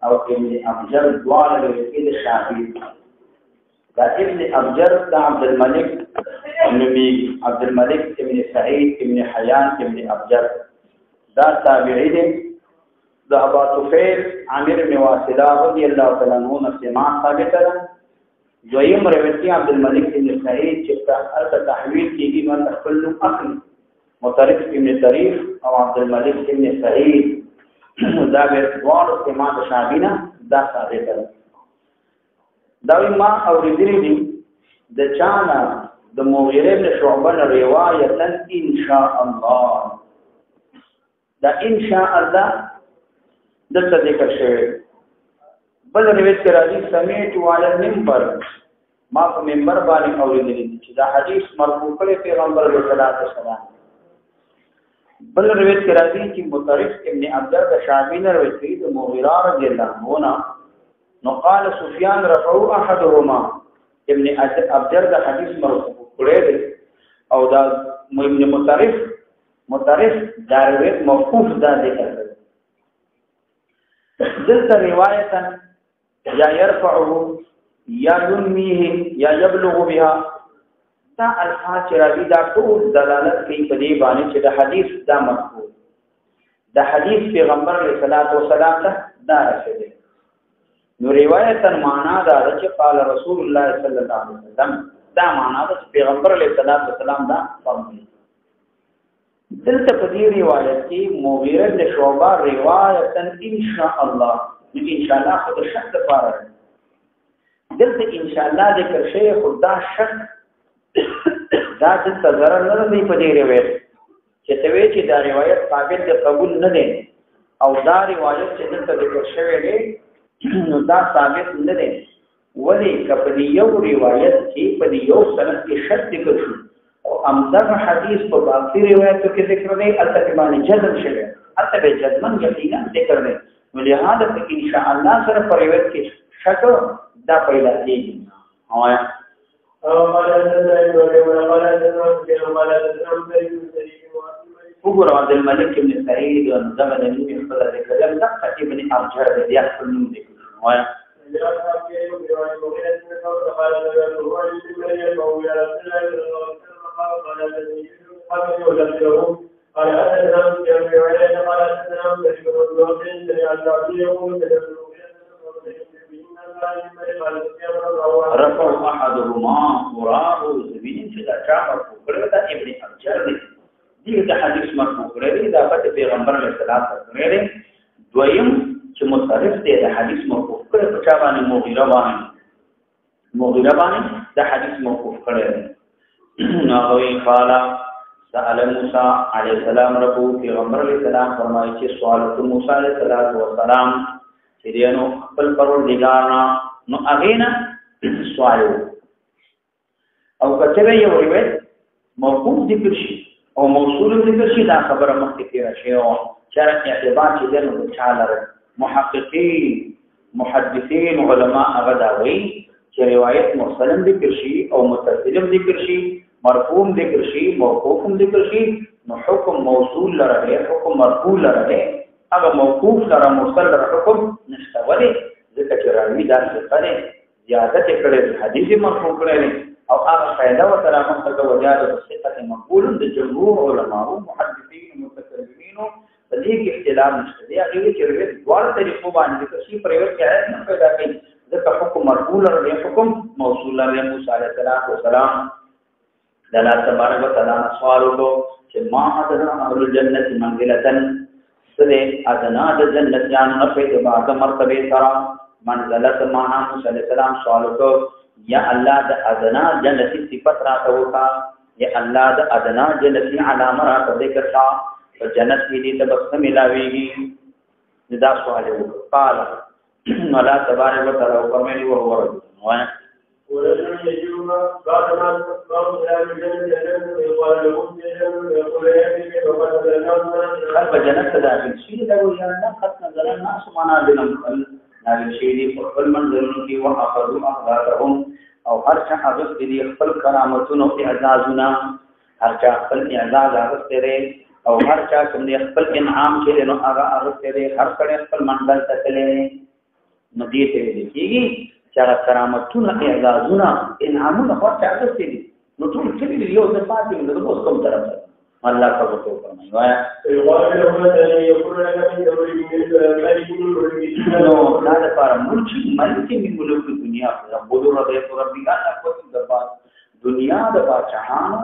او ابن ابجر دوار الوكيل الشافعي دا ابن ابجر دا عبد الملك عبد الملك ابن سعيد ابن حيان ابن ابجر دا تابعي دا ابا طفيل عامر بن واصلة رضي الله تعالى عنه سماع ثابت ده دویم روایت عبد الملك ابن سعيد چې تحویل کیږي نو تخلل اصل مطرف ابن طريف او عبد الملك ابن سعيد دا به دوار سماع شابینا دا ثابت ده دا ما اوریدلی دي د چانا د مغیره بن شعبه روایت ان شاء الله دا ان شاء الله د ذکر شوی بل روایت کې راځي سمعت على المنبر ما په منبر باندې اوریدلی دي چې دا حدیث مرفوع کړي پیغمبر علیه الصلاۃ والسلام بل روایت کې راځي چې مطرف ابن عبد شعبین روایت کوي د مغیره رضی الله عنه نو قال سفيان رفعوا احدهما ابن ابجر دا حدیث مرفوع کړی دی او دا ابن مطرف دا روایت موقوف دا ذکر کړی دلته روایتا یا يرفعه یا ينميه یا يبلغ بها دا الفاظ چې راځي دا ټول دلالت کوي په دې باندې چې د حدیث دا مرفوع د حدیث پیغمبر علیه الصلاۃ والسلام ته دا رسېږي نو روایتا معنا دا چې قال رسول الله صلی الله علیه وسلم دا معنا دا چې پیغمبر علیه الصلاۃ والسلام دا فرمایي دلته په دې روایت کې مغیره بن شعبه روایتا ان شاء الله ان شاء الله خو د شک لپاره دلته ان شاء الله ذکر شی خدا شک دا د ضرر نه دی په دې روایت چې ته وی چې دا روایت قابل د قبول نه دی او دا روایت چې دلته ذکر شوی دی نو دا ثابت نه دی ولی کپدی یو روایت کې په یو سند کې شک ذکر شو او امدغه حدیث په باقي روایتو کې ذکر دی البته باندې جزم شوی البته به جزمن یقینا ذکر دی ولهدا ان شاء الله سره په روایت کې شک دا پیدا کیږي وګور عبد الملك ابن سعيد دغه د نوم خپل ذکر لم تقت ابن ابجر د یا خپل نوم ذکر وایا رفع احدهما قراه زبين فدا چا مرفوع دا ابن ابجر دی دا حدیث مرفوع کړی دا په پیغمبر علیه السلام سره دویم چې مصرف دی دا حدیث مرفوع کړی په چا باندې مغیره باندې دا حدیث مرفوع کړی نو وی قال سأل موسی علیه السلام ربو پیغمبر علیه السلام فرمایي چې سوال موسی علیه السلام چې دینو خپل پروردګار نو اغینا سوال او کله یو روایت موقوف ذکر شي او موصول ذکر شي دا خبره مخکې تیر شي او شرط اعتبار چې دنو چاله محققین محدثین علما هغه دا وایي چې روایت مرسل ذکر شي او متصل ذکر شي مرفوع ذکر شي موقوف ذکر شي نو حکم موصول لره حکم مرفوع لره هغه موقوف لره مرسل لره حکم نشته ولی ذکر چې راوي دا څه زیادت کړي حدیث مرفوع کړي او هغه فائدہ و تر هغه څخه وجاده صحت مقبول د جمهور علماء محدثین متکلمین په دې کې اختلاف نشته دی هغه چې روایت دوه طریقو باندې ذکر شي پرېور کې نه پیدا کوي ځکه حکم مرفوع او حکم موصول له موسی علیه السلام د الله تبارک وتعالى سوال وکړو چې ما ادنا اهل الجنه منزلتن سره ادنا د جنت جان نه په بعد مرتبه سره منزلت معنا موسی علیه السلام سوال وکړو یا الله د ادنا جنتی صفات راته وکا یا الله د ادنا جنتی علامه راته ذکر کا او جنت دې ته بس ملاويږي دا سوال وکړه قال الله تبارک وتعالى فرمایي او ورته وایا ورته یو خلف جنت داخل شي دا ویانا خط نظر الناس منازل نازل شي دي خپل منزلونو کې واخذوا احذارهم او هر چا حاضر دي خپل کرامتونو اعزازنا هر چا خپل اعزاز اغستره او هر چا کوم خپل انعام چې نو هغه اغستره هر کله خپل منزل ته تللی نو دې ته لیکيږي چې کرامتونه اعزازنا انعامونه خو چا اغستري نو ټول کلی یو د پاتې نو اوس کوم طرف الله تعالی تو فرمایي وایا نو دا لپاره ملک من ملوک دنیا رب ربي الله کو د دنیا د بادشاہانو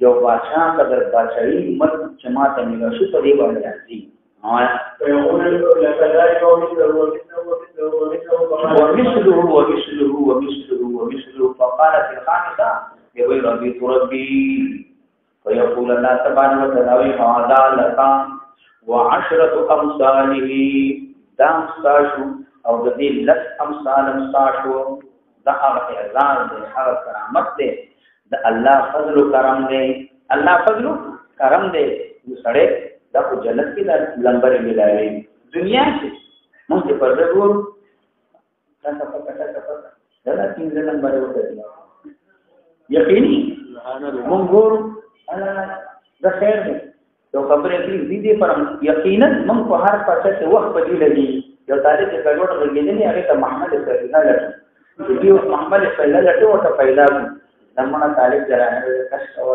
یو بادشاہ قدر بادشاہي مت جماعت نه شو په دې باندې راځي ومثله فقال في الخامسة يقول ربي فيقول الله تبارك وتعالى هذا لك وعشرة أمثاله دام ساشو او د دې لس امثال ساشو دا هغه اعزاز دی هغه کرامت دی د الله فضل و کرم دی الله فضل و کرم دی سړی دا په جنت کې د لمبر ملایي دنیا کې موږ په ورو تاسو په کټه دا څنګه لمبر وته یقیني موږ ګورو دا خیر دی یو خبره دې پر یقینا موږ په هر پاڅه کې وخت بدلی لګي یو تاریخ کې کډوټ ورګېدنې هغه ته محمد صلی الله علیه وسلم دیو محمد صلی الله علیه وسلم ته پیدا دمنه تعریف درانه کښ او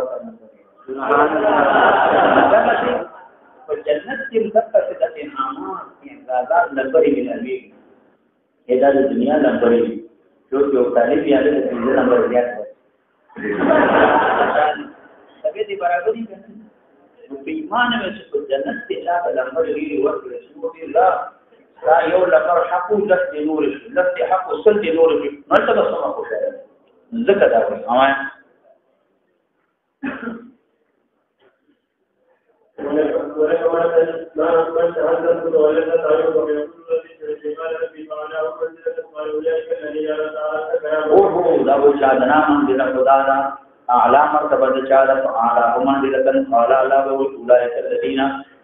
سبحان الله په جنت کې دغه د انعامات اعزازات لبري ملوي دا د دنیا لبري یو تعریف یې د دې نمبر زیات سبې دي برابرۍ کنه په ایمان مې چې جنت کې لا لمبر لري ورته شو دي لا دا یو لمر حقو لس دی نور شي لس دی حقو سل دی نور شي نو څه به سم خو شي ځکه دا وایي اوه دا و چا دنا من دې خدا دا اعلی مرتبه د چا د اعلی من دې لکن قال الله و اولئک الذین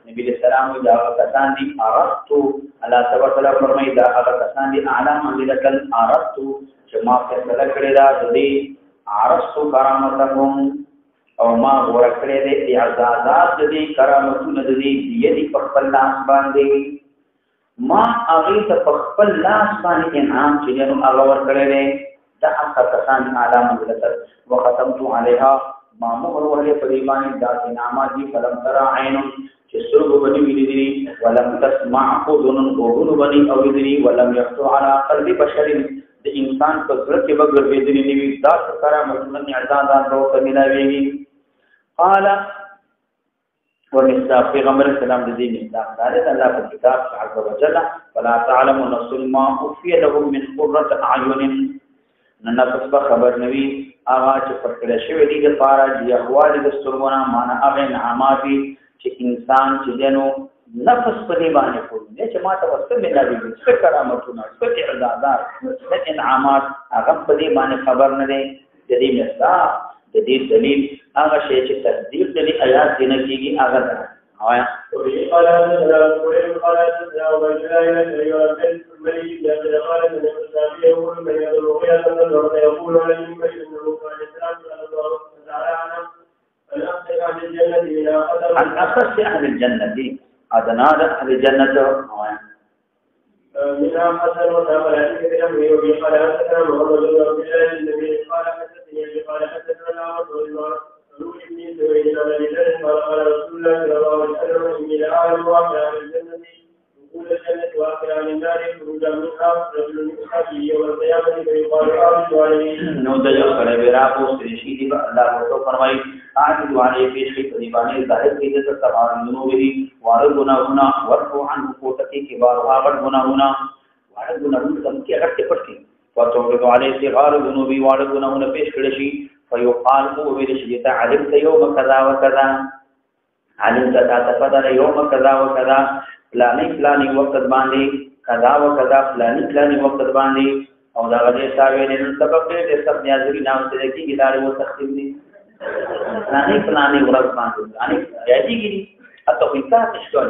نبی السلام دا کسان دي عرفتو الله تعالی فرمایي دا هغه کسان دي اعلی منزلتن عرفتو چې ما فیصله کړی دا دې عرفتو کرامتهم او ما ورکړی دې اعزازات دې کرامتونه دې دې په خپل لاس باندې ما هغه ته په خپل لاس باندې انعام چې نو هغه ورکړی دې دا هغه کسان اعلی منزلتن وختمت علیها ما مهر وهله په ایمان دا انعامات دي فلم ترى عین چې سترګو باندې ویلي ولم تسمع اذن وغن باندې اوریدلی ولم يخطر على قلب بشر د انسان په زړه کې بغیر ویلي نیوي دا کرامتونه اعزازات او کملاوي قال ورسال پیغمبر اسلام د دې مصداق دار الله په کتاب عز وجل فلا تعلم نفس ما اخفي لهم من قرة اعين نفس په خبر نوي هغه چې پرکړه شوی دي د پاره دی احوال د سترګونه معنا هغه انعاماتي چې انسان چې دنو نفس په دې باندې کوي چې ما ته وسته ملایي څه کرامتونه څه اعزازات څه انعامات هغه په دې باندې خبر نه دي د دې مصداق د دې دلیل هغه شی چې تصدیق د آیات دې نه کیږي هغه ده وایا عن أخص أهل الجنة أدنى أهل الجنة منها حسن وتابع الحديث الأمر وقال حدثنا محمد بن عبد الله النبي قال حدثنا رسول الله رسول ابن سويد عن ذلك قال رسول الله صلى الله عليه وسلم إني لأعلم واقع عن الجنة دخول الجنة واقع عن النار خروجا منها رجل من أصحابه يوم القيامة فيقال أعرض عليه. نو دجو کړه ورا پوس ریشي دی الله تو فرمایي اعرض عليه في شيء دیوانه ظاهر کې د تبار ذنوبه وار گناهونه ورفو عنه کوټه کې بار واغړ گناهونه وار گناهونه تم کې هټه پټي فتوعرض عليه صغار ذنوبه وار گناهونه پیش کړي شي فيقال هو ورشي تعلمت يوم كذا وكذا علمت تفضل يوم كذا وكذا فلاني وقت باندې كذا وكذا فلاني وقت باندې او دا غدي ساوي نن سبب دې سب نیازري نام ته کې ادارې و تخصیص دي پلاني ورځ باندې اني یادېږي اته انکار نشته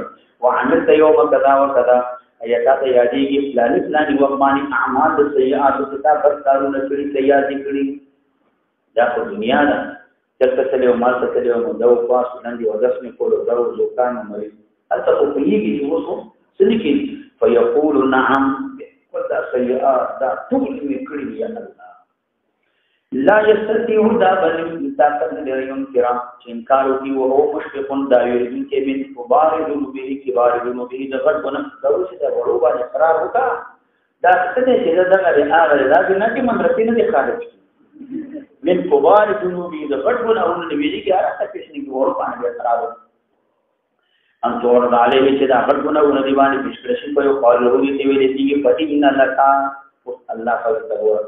وعملت يوم كذا وكذا ايات یادېږي پلاني وخت باندې اعمال سیئات کتاب کارونه کړی تیار کړی دا په دنیا ده دلته تلو مال ته تلو مو دا پاس نن دی ودس می کولو دا زوکان مری البته په یېږي چې وسو سنکی فيقول نعم ودا سیئات دا ټول می کړی یا الله لا يستطيع دا بل طاقت لريون کرام انکار کی وہ مشفقون دا یریدن کے من مبارد به کبار به دغت بنا دروش دا ورو باندې قرار وکا دا څه دې چې دا هغه راځي نه چې مدرسې نه خارج من کبار به دغت بنا او نبی کی اره تکش نه ورو باندې قرار ان تور علیه چې دا غت بنا او نبی باندې بشکرشن په یو قول ورو دي ویلې چې پټی ان الله تعالی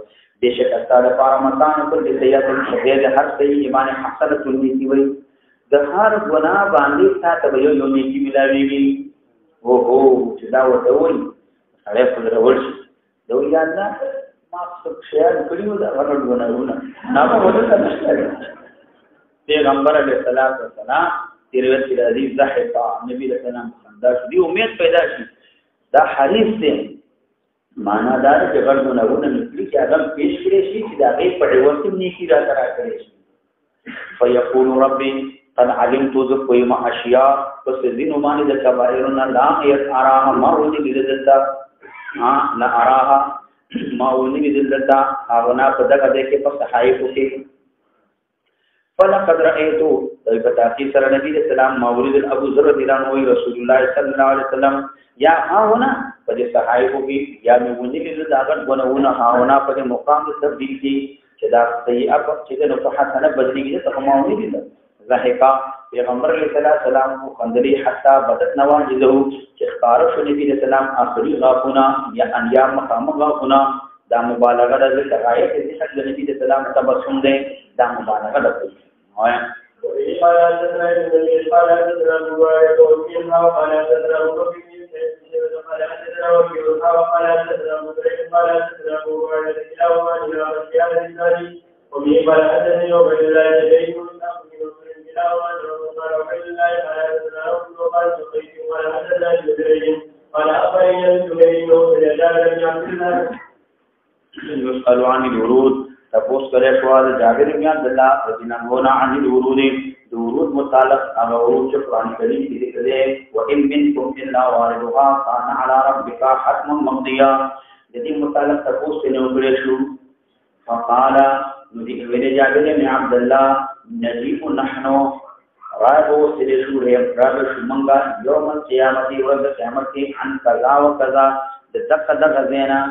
بیشک استاد پارمتان پر دې سیاست شهید هر صحیح ایمان حسنۃ النیتی وی د هر ګناه باندې ساته یو نیکی ملاویږي او چې دا وته وي سره په ورشي دوی یا الله ما څه شهر کړیو دا هر ګناهونه نامه وته نشته پیغمبر علیه السلام تیروتی عزیز ضحکا نبی رسول الله خندا شي امید پیدا شي دا حدیث دی معنا دا چې غړونه نکلي چې هغه پیش کړی شي چې دا غي په وخت کې نیکی را ترا کړی شي فیقول ربي قد علمت ذو ما اشیاء پس دین باندې د کبائرنا لا يراها ما ودي لذتا لا اراها ما ودي لذتا هغه نه په دغه کې په صحایف کې فلقد رايت البتاقي سره نبی اسلام مولد ابو ذر رضی الله عنه رسول الله صلی الله علیه وسلم یا هاونه په دې صحایفو کې یا مونږ دې داغت غنونه هاونه په مقام تبدیل کې چې دا سیئه چې د نو حسنه بدلېږي ته کومه دي ضحکا پیغمبر علیه السلام خندلی حتا بدت نواجذو چې اختار شو نبی اسلام اخري غافنا یا انیام مقام غافنا دا مبالغه د غایت دې حق نبی اسلام تبسم دې دا مبالغه ده وای قال حدثنا النبي قال حدثنا ابو هريره وفيها قال حدثنا ابو بكر قال حدثنا وكيل قال حدثنا ابو بكر قال حدثنا ابو هريره كلاهما الى رجال الثاني وفي قال حدثني عبد الله بن كلاهما قال عبد الله قال حدثنا ابو قال سقيت قال حدثنا جبريل قال اخبرني الزبير بن جابر بن عبد الله يسأل عن الورود تپوس کرے سوال جابر بن عبد الله رضی الله عنه عن الورود ورود متعلق ورود جو قرآن کریم کی ذکر ہے وَإِن مِّنكُمْ إِلَّا وَارِدُهَا كَانَ عَلَى رَبِّكَ حَتْمًا مَقْضِيًّا جدی متعلق تپوس سے نو کرے شو فقال ذکر جابر بن عبد الله نجيب نحن راغو سلسو راغو شمنگا یوم القیامت ورد قیامت عن قضا و قضا دقا غزینا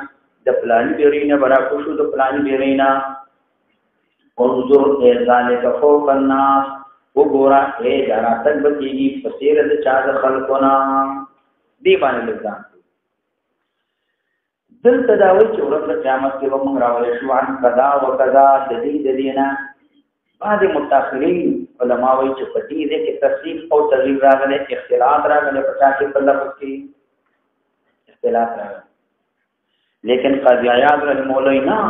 د پلانی بیرینا برا کوشو د پلانی بیرینا انظر ذالک فوق الناس وګورا اے جارا تک بکیږي پسیر د چا د خلقنا دی باندې لګان دل تداوی چې ورځ قیامت کې موږ راولې شو عن قضا و قضا د دې دینا بعض متأخرین علما وایي چې په دې کې تفصیل او تغییر راغلی اختلاف راغلی په تاسو په لفظ کې اختلاف راغلی لیکن قاضی عیاض رحمه الله نه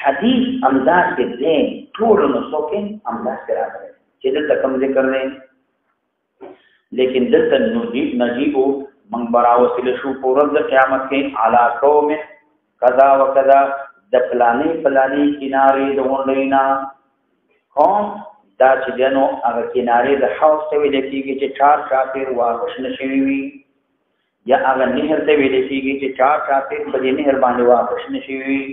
حدیث امداد کې دې ټول نو څوکې امداد راغلی چې دلته کوم ذکر نه لیکن دلته نجیبو من برا وسیله شو په ورځ قیامت کې علا قوم قضا و قضا د پلانې کینارې د ونډینا قوم دا چې دنو هغه کینارې د حوض ته ویل کېږي چې چار شاپیر واپس نشوي وي یا هغه نهر ته ویل کېږي چې چار شاپیر په دې نهر باندې واپس نشوي وي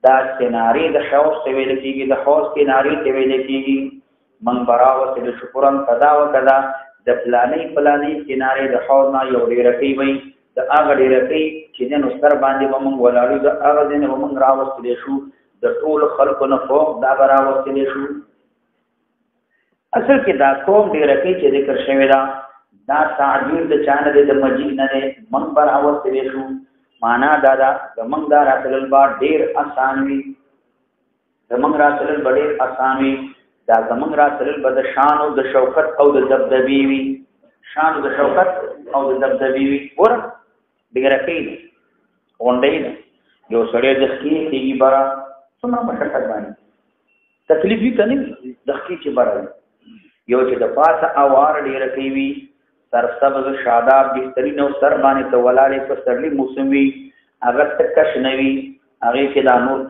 دا کینارې د حوض ته ویل کېږي د حوض کینارې ته ویل کېږي من برا وسیله شکرن قضا و قضا د پلانې کینارې د حوض نه یو ډیر کوي د هغه ډیر کوي چې نن سر باندې موږ ولاړو د هغه دین موږ راوستل شو د ټول خلکو نه فوق دا راوستل شو اصل کې دا قوم ډیر کوي چې ذکر شوی دا تعجیل د چانه د مجید نه موږ راوستل شو معنا دا د موږ دا راتل با ډیر آسان وي د موږ راتل ډیر آسان وي دا زمون راتل بد شان او د شوکت او د دبدبی وی شان او د شوکت او د دبدبی وی ور بغیر کې اونډین یو سړی د خکی کېږي برا څومره مشقت باندې تکلیف وي کنه د خکی کې برا یو چې د پاسه اوار ډیر کوي سر سبز شاداب بسترین او سر باندې ته ولاړې په سرلی موسم وي هغه تکش نوي هغه کې دا نور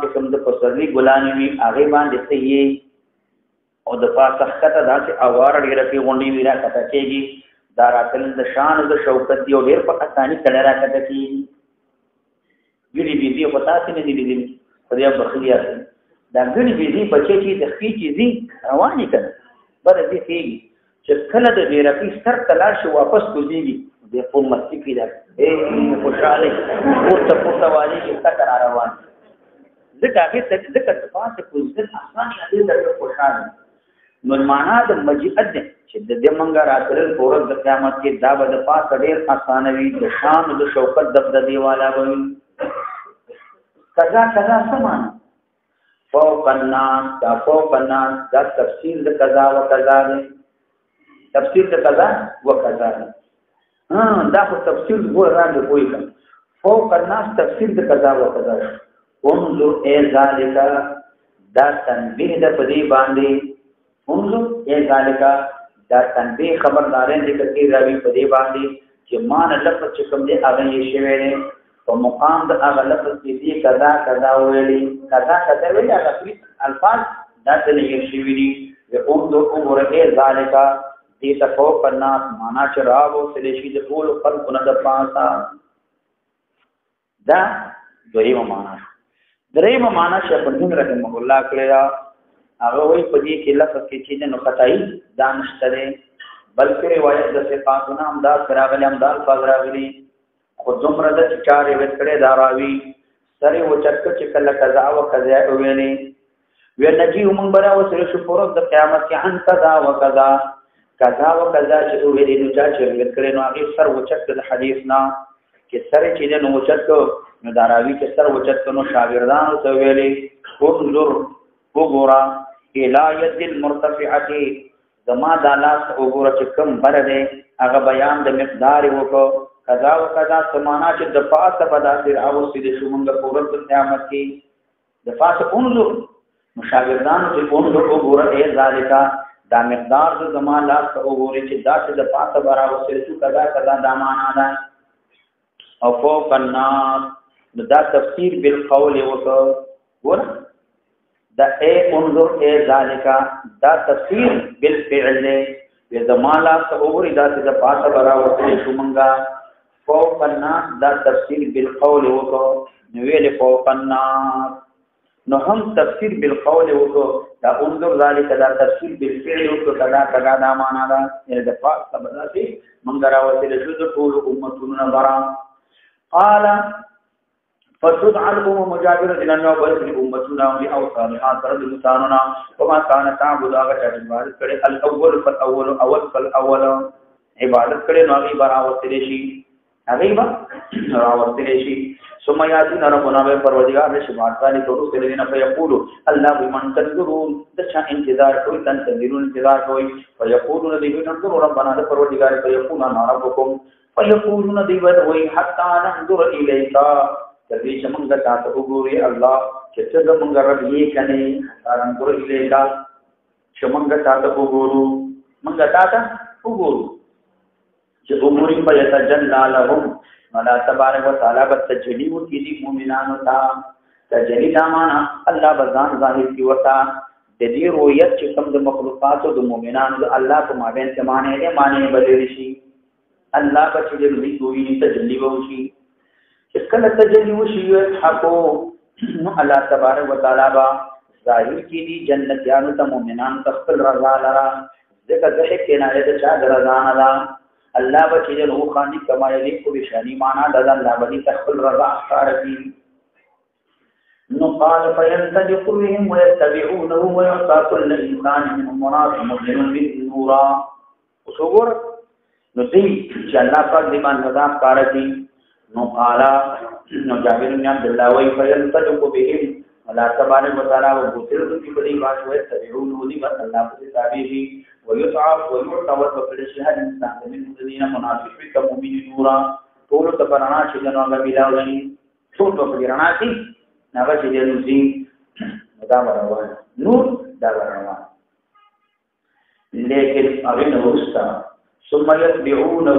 قسم د پسرلی ګلانی وي هغه باندې صحیح او د پاسه خطه داسې اوار ډیر کوي غونډي وی را کته کېږي دا راتل د شان د شوکت دی او ډیر په اساني سره را کته کېږي ګړي بيزي په تاسو نه دي دي په دې بخیه دا ګړي بيزي بچي چې د خپل چیزي رواني کړي بر دې کېږي چې کله د ډیرپی سر تلاش واپس کوزيږي د په مستی کې دا خوشاله پورته والی چې څنګه روان ځکه هغه څه پاسه کوزل اسانه دې د خوشاله نو معنا د مجیت چې د دې منګه راتل پورز د قیامت کې دا به د پاسه ډیر اسانه وي د شان د شوکت د دیواله وي کذا سمان فوق الناس دا تفسیر د قضا و قضا دی تفسیر د قضا و قضا دی دا خو تفسیر ګور راځي کوی کا فوق الناس تفسیر د قضا و قضا انظر ای ذالک دا تنبیه د پدی باندې انظر ای ذالک دا تنبیه خبردارین ذکر کی راوی پدی باندې چې مان لفظ چې کوم دی هغه یې شوی دی په مقام د هغه لفظ کې دی قضا ویلي قضا ویلي هغه الفاظ دا څه یې شوی دی انظر ای ذالک دې تفوق الناس معنا چې راو سلیشي د ټول خلقونه د پاسا دا دویمه معنا درېمه معنا چې په دې رحمه الله کړی هغه وایي په دې کې لفظ کې چې نو خدای دانشته بلکې روایت د صفاتونه امداد کراغلي امداد فاغراغلي خو دومره د چارې وکړې دا راوي سره وچک چې کله قضا او قضا ویلې ونجي موږ برا وسره شو پر د قیامت کې ان قضا او قضا چې ویلې نو چې وکړې نو هغه سر وچک د حدیث نه چې سره چې نو وچک نو دا راوي چې سر وچک نو شاګردانو ته ویلې انظر وګورا الایت المرتفعه زما د لاس وګوره چې کم بر دی هغه بیان د مقدار وکړو قضا و قضا سمانا چې د پاسه بداسر او سید شومنګ پورت قیامت کې د پاسه انظر مشاګردانو چې انظر وګوره ای ذالکا دا مقدار د زما لاس وګوره چې دا چې د پاسه برا وسره شو قضا دا معنا ده او فوق الناس دا تفسیر بالقول وګوره دا اے انظر اے ذالکا دا تفسیر بالفعل دے زمالا سعوری دا سیدہ پاسا برا وصلی شمنگا فوق الناس دا تفسیر بالقول وکو نویل فوق الناس نو هم تفسیر بالقول وکو دا انظر ذالکا دا تفسیر بالفعل وکو کدا دا مانا دا یعنی دا پاسا برا سی منگرا وصلی شد طول امتون برا قالا فتدعى الأمم مجابرة إلى النوع ويسر أمتنا لأوصالها فرد المتاننا وما كان تعبد آغا عبادت کرے الأول فالأول أول فالأول عبادت کرے نو أغيبا راوستلشي ثم ياتينا ربنا بپروردگار شمار ذلك ورسل لنا فيقول الله بمن تنظرون دشا انتظار کوئی تنظرون انتظار کوئی فيقولون ديبن ننظر ربنا بپروردگار فيقولون ربكم فيقولون ديبن وي حتى ننظر إليك کدی چې موږ تاسو وګوري الله چې څنګه موږ رب یې کني تاسو وګورئ لیکا چې موږ تاسو وګورو چې وګوري په یتجلا لهم ولا تبارک وتعالى بتجلی و کی دي مؤمنانو ته تجلی دا معنا الله بزان ظاهر کی وتا د دې رؤیت چې کوم د مخلوقات او د مؤمنانو د الله په مابین کې معنی بدل شي الله په چې دې دوی تجلی وشي کله تجلی وشي حقو نو الله تبارک وتعالى با ظاهر کی دي جنتیانو ته مؤمنان تخفل رضا لرا ذکر ذکر کنایه د چا رضا نه دا الله بچی له خانی کما یلیق بشانی معنا د الله بني تخفل رضا اختارتي نو قال فينطلق بهم ويتبعونه ويعطى كل انسان منهم مناص مؤمن بالنور وصور نو دې چې الله پاک دې باندې رضا اختارتي نو قالا نو جابر بن عبد الله وی فينطلق بهم ولا تبارك وتعالى وبوتل کی بڑی بات ہے تبعون ودی بات اللہ کی تابعی ويطعف ويعتبر بفلسها الانسان من الذين منافق بالمؤمن نورا طول تبرنا شجنا غبيلاوشي ټول په رڼا کې هغه چې نو دا روان نور دا روان لیکن هغه نو ورستا ثم يتبعونه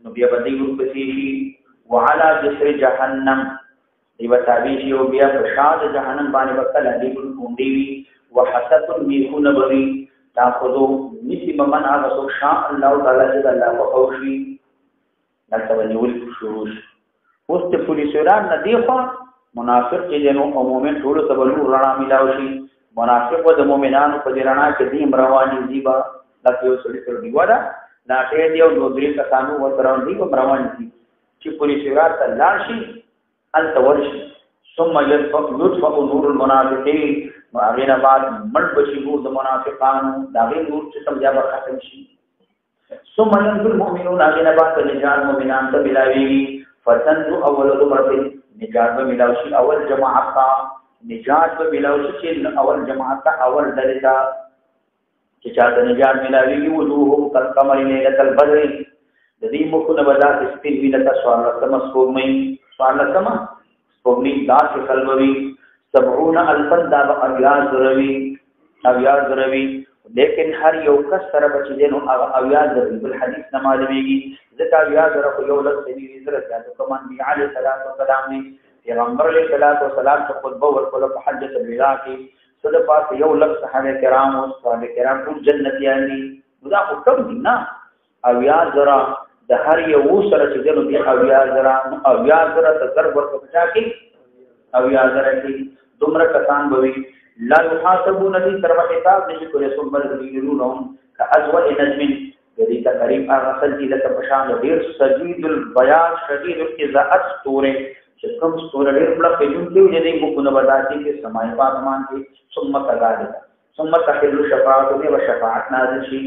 نو بیا باندې ورپسې وعلى جسر جهنم دی وتابع شي او بیا په شاد جهنم باندې وکړه دی ګوندې وي وحسد میخون بوي تاخذو نسی بمن هغه سو شاء الله تعالی چې الله په خوشي دلته ونیول شروع اوس ته پولیس وران نه دی خو منافق چې نو عموما ټول ته بلو رڼا ملاوي شي منافق و د مؤمنانو په رڼا کې دیم رواني دیبا لکه یو سړي سره دیواله دا ته دی او نو درې کسانو ورته دی په رواني دي چې پولیس وران ته لاړ شي التورشي ثم يطفئ نور المنافقين وأغين بعد من بشي نور المنافقان داغي نور جسم جابا ختم شي ثم ينزل المؤمنون أغين بعد نجات مؤمنان تبلاوي فتنزو أول دمرة نجات بملاوشي أول جماعة نجات بملاوشي أول جماعة أول درجة چاہتا نجات ملاوي وجوههم كالقمر ليلة البدر الذي مكن بدات استن لك سوال رسم سومي سوال رسم سومي داس قلبوي 70,000 دا اویاز روی لیکن هر یو کس سره بچ دینو اویاز روی بل حدیث نه معلومیږي ځکه اویاز رو یو لږ دی زره ځکه کوم دی علی صلوات و سلام دی پیغمبر علیه الصلوات و سلام ته خطبه ورکول په حجۃ الوداع کې صد پاس یو لږ صحابه کرام او صحابه کرام ټول جنتیان دي دا حکم دی نه اویاز را د هر یو سره چې دینو دی اویاز را تذر ورکو بچا کې اویاز را کې دومره کسان بوي لا يحاسبون الذي ترى حساب نشي کولای ثم يرونهم كأزوء نجم دې تقریب هغه سلطې د پشان ډیر شدید البياض شدید الاضاءه ستوره چې کوم ستوره ډیر بل په جون کې دې مو کو بداتي کې سمای پاتمان کې ثم كذلك ثم تحل شفاعته وشفاعت نازل شي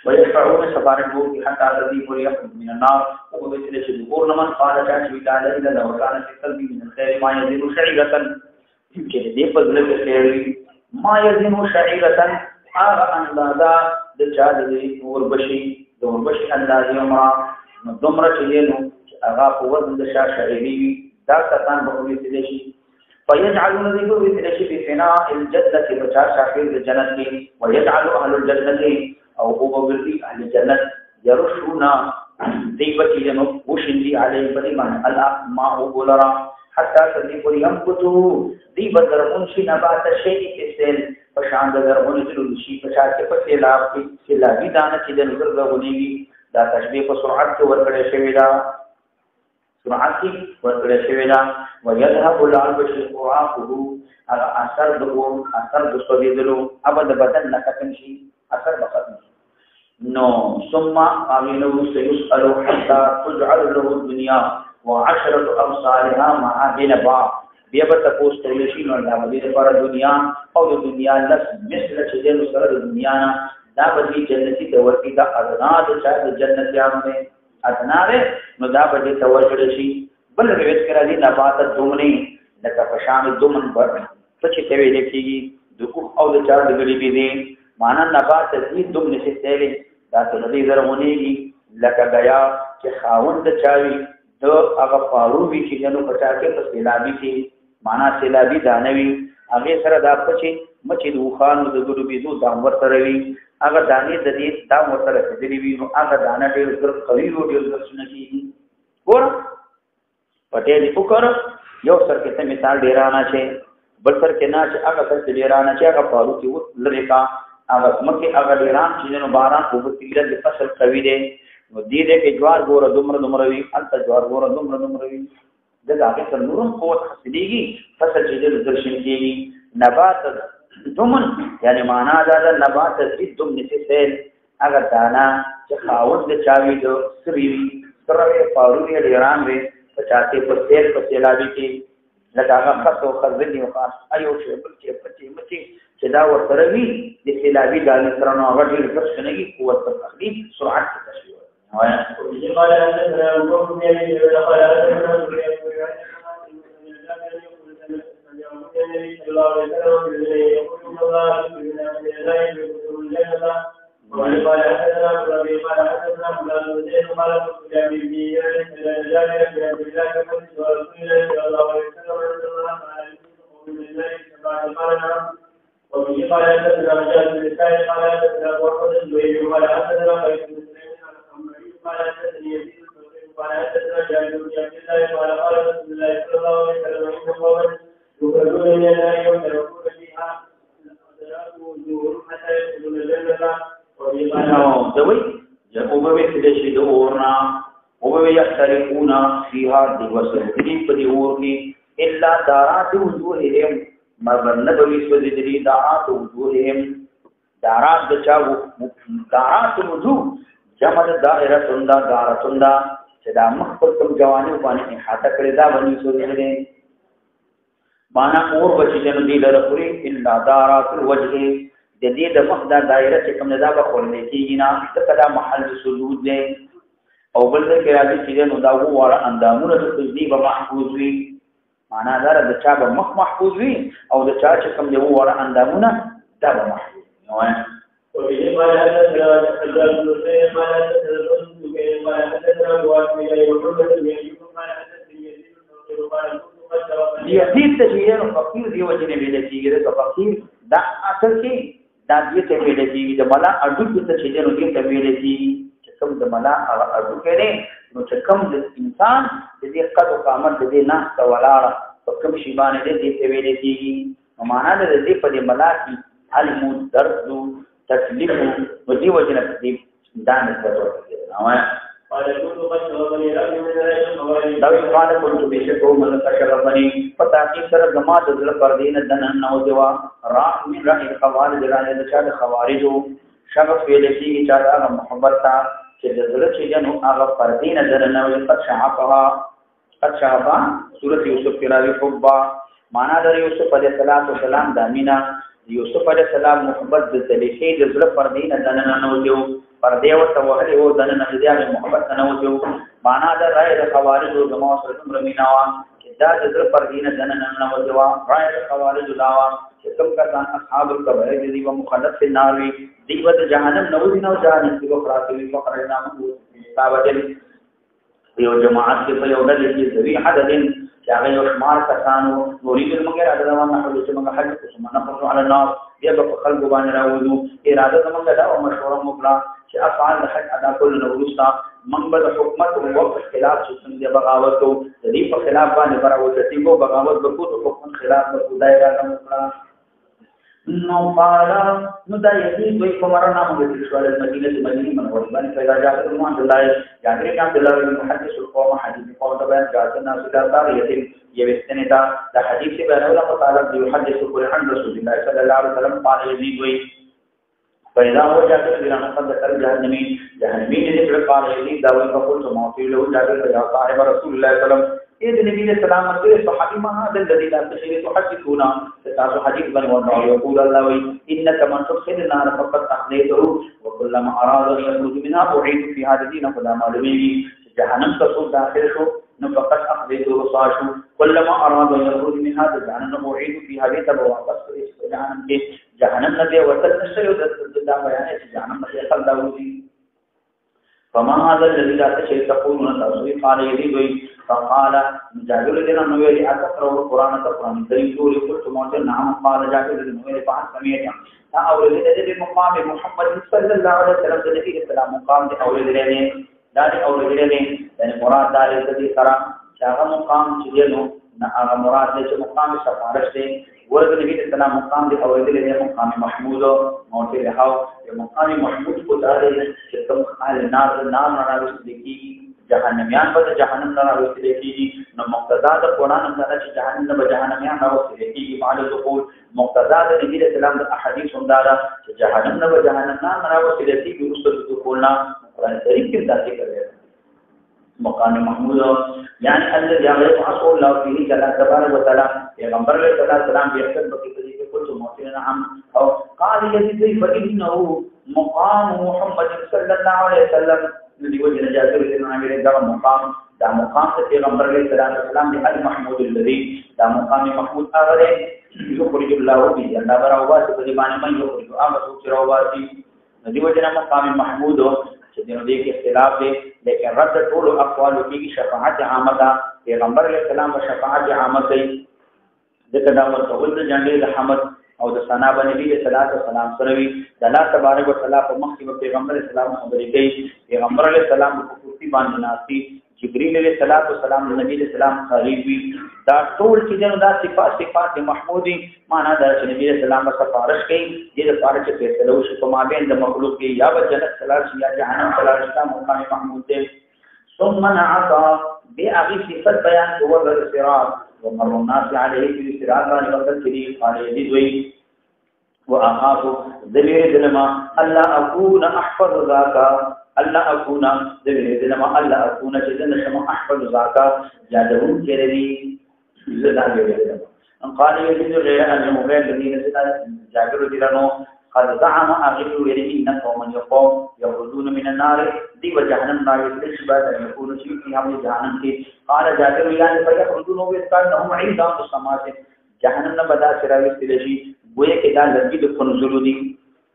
ويشفعون شفاعته حتى الذي يخرج من النار وبذل الشهور من قال شاهد تعالى الا لو كان في قلبي من الخير ما يزيد شعيره چې دې په ځل کې خیري ما يزيد شعيره هغه اندازا د چا د وربشي اندازې عمره نو دومره چې نو هغه په وزن د شاعري دا کسان به وي شي فيجعلون ذي في فناء الجنه بچا شاعر الجنت ويجعل اهل الجنه او هو بالذي اهل الجنه يرشون دیوتی نو وشندي عليه بدیمان ما هو بولرا حتى تذيب ينبتو دی بدرون شي نبات شيء اسل پشان درون ذل شي پچا کې په سیلاب کې سیلابي دانه چې د نظر غونېږي دا تشبيه په سرعت کې ورکړې شوی دا ويذهب العلبش قعاقه على اثر د سودیدلو ابد بدن نه ختم شي اثر ختم نو ثم امنه سيسأل حتى تجعل له الدنيا وعشرة امثالها مع بنبا بیا به تاسو ته شي نو دا به لپاره دنیا او د دنیا لس مثل چې د سره د دنیا نه دا به جنتی ته ورته دا ادنا د چا د جنتیان نه ادنا نو دا به ته ورته شي بل روایت کرا دي نبات دومنی لکه پشان دومن پر څه ته ویل کیږي د او د چا د غړي بي معنا نبات دې دومنه څه تلې دا ته دې زرمونیږي لکه غیا چې خاوند چاوي د هغه فاروبي چې نو پچا کې په سیلابي کې معنا سیلابي دانوي هغه سره دا پچې مچې د وخان د ګړو بيدو دام ورته وي هغه دانې د دې دام ورته رسېدلې وي نو هغه دانه ډېر زر قوي او ډېر درشنه کیږي ګور پټې دې وکړ یو سر کې ته مثال ډیرانه شي بل سر کې نه چې هغه سر کې ډیرانه چې هغه فاروبي و لری کا هغه مکه هغه ډیران چې نو باران او په تیره د فصل قوي دي نو دې کې جوار ګور دومره وي انت جوار ګور دومره وي دغه سره نورم قوت حاصلېږي فصل چې د درشن کېږي نبات دومن یعنی معنا دا نبات دې دومره څه اگر دانا چې خاوند د چاوي د سری سره فاروي ډیران وي په چاته په سیل په سیلابي کې لکه خاصو خزنی او خاص ایو چې بلکې پټي چې دا ورته وی د سیلابي دانې سره نو هغه ډېر فرشنګي قوت په تخلیق سرعت تشوي وایا قال حدثنا ابو بكر بن ابي شيبه قال حدثنا وقال حدثنا ابي قال حدثنا فلان بن زيد قال قلت لابي بن جابر بن عبد الله بن وفي قال حدثنا رجال بن سعيد قال حدثنا محمد بن زهير قال حدثنا قيس بن سليمان الحنبلي قال حدثني يزيد بن سليمان قال حدثنا جابر بن عبد الله قال قال رسول الله صلى الله عليه وسلم ان قوما يخرجون من النار ويتركون فيها الصلاه وجوههم حتى يدخلون الجنه وفي قال دوي وبوي تدشي دورنا وبوي يختلفون فيها دغسدي بدوركي الا دارات وجوههم مربن بوي سوذري دارات وجوههم دارات بچاو دارات وجوه جمع دائره تندا دار تندا چدا مخکم جوانی باندې احاطه کړی دا باندې سوذري معنا اور بچی جن دي لرخري الا دارات الوجه د دې د مخ دا دایره چې کوم دا به خورنه کیږي نه دا محل سجود دی او بل کې راځي چې نو دا وره اندامونه د تجدید به محفوظ وي معنا دا د چا به مخ محفوظ وي او د چا چې کوم دی وره اندامونه دا به محفوظ وي وفي قال حدثنا حجاج بن سعيد قال حدثنا قال حدثنا واسمي محمد بن يوسف قال حدثني يزيد بن قال يزيد تشيئا فقير دی وجنه ویل کیږي دا فقير دا اصل کې دا دې ته ویل کیږي د ملا اډو ته چې نو دې ته ویل کیږي چې کوم د ملا اډو کې نه نو چې کوم د انسان د دې قد او قامت د دې نه تولاړه په کوم شی باندې دې ته ویل کیږي نو معنا دې په دې ملا کې علم درد تکلیف او دې وجنه دې دا نه څه نو قال كنت قد شربني رجل من الخوارج دا قال كنت بشكو من شربني فتاكي سر جما ذل پردین دنن نو دیوا را من را خوارج رانه د چا خوارج شغف ویل کی چا د محبت تا چې ذل چې جنو هغه پردین دنن نو قد شعفها سورۃ یوسف کې راوي حبا معنا د یوسف علیه السلام د امینا یوسف علیه السلام محبت د تلیخې د ذل پردین دنن نو دیو پردې او توهل او دنن نزياد محبت نو دیو معنا د رائے د خوارج او جما سره مرمیناوا دا د ذل پردین دنن نو دیو رائے د خوارج داوا چې کوم کسان اصحاب الكبائر دي او مخلد فی النار دی ود جهنم نو دی نو جهنم کې وقراتوی فقرنا مستابدل یو جماعت کې په یو ډول کې ذوی حددن چې هغه یو شمار کسانو نورید المغیر ادا نه حل چې موږ حج کوو نفر علی الناس بیا په خلق باندې راوځو اراده زموږ دا او مشوره موکړه چې افعال حج ادا کول نو ورستا موږ به حکومت او وقت خلاف چې څنګه بغاوت کو د دې په خلاف باندې راوځي کو بغاوت وکړو ته حکومت خلاف به خدای راځي موکړه نو پالا نو دا یې دوی کومرنا موږ د شوال مدینه منوره باندې پیدا جابر بن عبد الله جابر بن عبد الله محدث القوم حدیث قوم ته بیان جاءنا سدار یتیم یوستنه دا د حدیث بیان الله تعالی دی حدیث قرآن رسول الله صلی الله علیه وسلم قال یزید وی پیدا هو جابر بن محمد تر جهنمی دې قال یزید دا وی فقلت ما فی له جابر یا صاحب رسول الله صلی الله علیه وسلم اذ نبی علیہ السلام سے صحابی ما هذا الذي لا تشري تحدثون تاسو حدیث بن والله يقول الله انك من تدخل النار فقد اخذته وكلما اراد ان يخرج منها اعيد في هذا الدين فلا معلومه جهنم تصل داخل شو فقد اخذته وصاشو كلما اراد ان يخرج منها جهنم اعيد في هذه واپس جهنم کې جهنم نه وصل نشي د بیان چې جهنم نه خلدا وږي فما هذا الذي لا تشري تقولون تاسو قال يزيد فقال جابر بن نويري اكثر القران القران الكريم يقول قلت موجه نعم قال جابر بن نويري فعن سميت اولد الذي مقام محمد صلى الله عليه وسلم الذي السلام مقام اولد الذي ذلك اولد الذي يعني مراد ذلك الذي ترى شاغ مقام چلو نا مراد دې مقام سفارش دې ورته نبی السلام مقام دې اولد الذي مقام محمود موت له هاو مقام محمود کو داري چې کوم حال نار راوستي کی جهنميان به جهنم نه راوستي کیږي نو مقتضا د قران نه چې جهنم نه به جهنميان راوستي کیږي بعد دخول مقتضا د نبی اسلام د احادیث هم دا چې جهنم نه به جهنم نه راوستي کیږي ورسره دخولنا قران کریم کې ذکر کړی مقام محمود یعنی الذي يبعث الله فيه تبارك وتعالى پیغمبر علیہ السلام به اکثر بقي کې کچھ موثر نعم او قال يزيد فانه مقام محمد صلى الله عليه وسلم ندی وجه جابر بن عامر دا مقام پیغمبر علیہ السلام دی المحمود الذي دا مقام محمود هغه یخرج الله به الله براوا چې په دې باندې من یخرج هغه څوک چې راوځي ندی وجه مقام محمود چې دې کې اختلاف دی لیکن رد ټول اقوال کې شفاعت عامه پیغمبر علیہ السلام او شفاعت عامه دی ذکر دا ورته ول جنډې د حمد او د ثنا نبی صلی الله علیه وسلم سره وي د الله تبارک وتعالى په مخ کې پیغمبر اسلام خبرې کوي پیغمبر علیه السلام په کرسي باندې ناشتي جبريل علیه السلام نبی علیه السلام قریب وي دا ټول چې جنو دا صفات محمودي معنا دا چې نبی علیه السلام سفارش کوي د لپاره چې فیصله وشي په مابین د مخلوق کې یا به جنت سلام یا جهنم سلام مقام محمود دی ثم نعطى بأغي صفات بيان هو الصراط ومر الناس عليه في الصراط عن وقت كريم قال يزيد وأخاف ذليل ذلما ألا أكون أحفظ ذاك ألا أكون ذليل ذلما ألا أكون جزن شما أحفظ ذاك جادهم كريم ذلك قال يزيد غير أن غير الذين جابر ذلنو قد زعم أغير إن قوما يخرجون من النار دي وجهنم نار الاشباد أن يكون شيء فيها من جهنم كي قال جابر يعني فيخرجون ويسكنهم عيدا في السماء جهنم بدا سراوي استلشي گویا کې دا لږی د کنزلو دي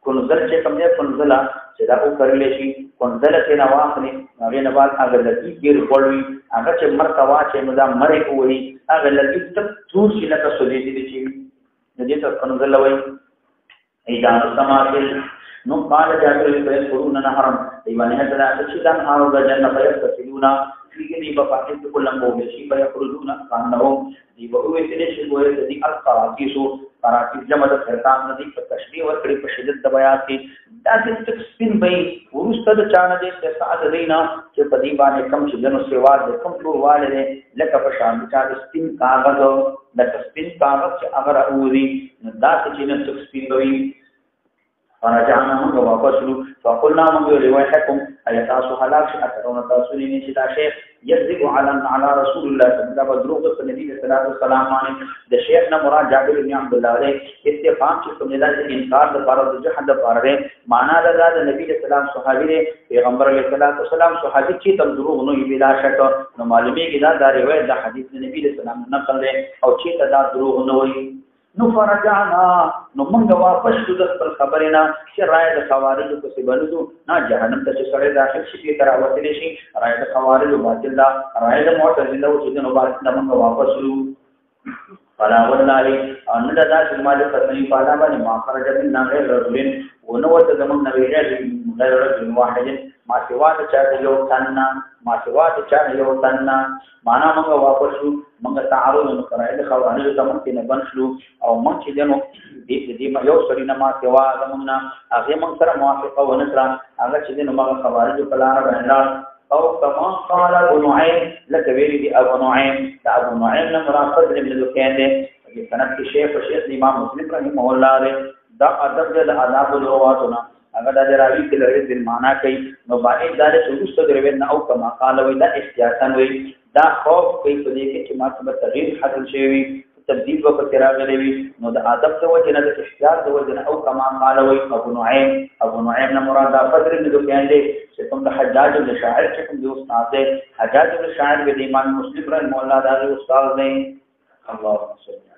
کنزل چې کوم دی کنزله چې دا او کړل شي کنزله چې نو واخلي هغه نه بعد هغه لږی ګیر وړوي هغه چې مرتوا چې نو دا مړې کوي هغه لږی تک ټول شي لکه سولې دي چې دې ته کنزل وایي ایدان السماء نو قال جابر بن قرون نهرم دیوانه هذا چې دا هاو د جنت يستسلون فيني بفاحت كلهم بوشي فيخرجون كانهم دي بوې چې شي ګوره دي القراطيسو قراطيس جمع د فرقان ندي په تشریح ورکړي په شدت د بیان کې دا چې تکسپین به ورسته د چانه دې سعادت دینا چې په دې باندې کم چې جنو سیوا د کم ټول والے لکه په شان چې سپین کاغذ د سپین کاغذ چې اگر اوري دا چې نه تکسپین وي فرجعنا من واپس لو فقلنا من روایتكم ايتاس حلاك اترون تاسوني نشتا شیخ يذب على رسول الله صلى الله عليه وسلم النبي صلى الله عليه وسلم باندې د شیخ نه مراد جابر بن عبد الله علیه استفهام چې کوم نه انکار د فرض د جهاد د فرض معنا د نبی صلی الله علیه صحابي پیغمبر علیه السلام صحابي چې تم دروغ نه بلا شک نو معلومیږي دا روایت د حدیث د نبی صلی الله علیه وسلم نقل دی او چې دا دروغ نه وي نو فرجعنا نو موږ واپس شو د خپل خبرینا چې رائے د خوارج په څیر بنو نه جهنم ته چې سره داخل شي تر اوتلی شي رائے د خوارج باطل دا رائے د معتزله او چې نو باندې موږ واپس شو فلا والله ان دا چې ما د فتنی پالا باندې ما خرج من غیر رجل ونو ته زمون نبی غیر رجل واحد ما سوا د چا یو تننا ما سوا د چا یو تننا معنا موږ واپس شو موږ تعارض نو کړای د خوارج ته موږ نه بنشلو او موږ چې دنو دې یو سړی نه ما سوا زمون هغه موږ سره موافقه ونه کړه هغه چې دنو موږ خوارج په لار باندې او كما قال ابو نعيم لك ویری ابو نعيم دا ابو نعيم نه مراد فضل ابن ذکیان دی چې سند کې شیخ امام مسلم رحمه الله دی دا ادب د آداب الرواتنا هغه د راوی کې لري د معنا کوي نو باندې دا چې وروسته دروي نه او کما قال وی دا احتیاطاً وی دا خوف کوي په دې کې چې ما څه تغییر حاصل شي تبديل وقت راغلی وي نو د ادب د وجه نه د اختیار د وجه نه او کما قال وی ابو نعيم نه مراد فضل ابن ذکیان دی چې کوم د حجاج بن شاعر چې کوم د استاد دی حجاج بن شاعر د امام مسلم رحمه الله دا استاد دی الله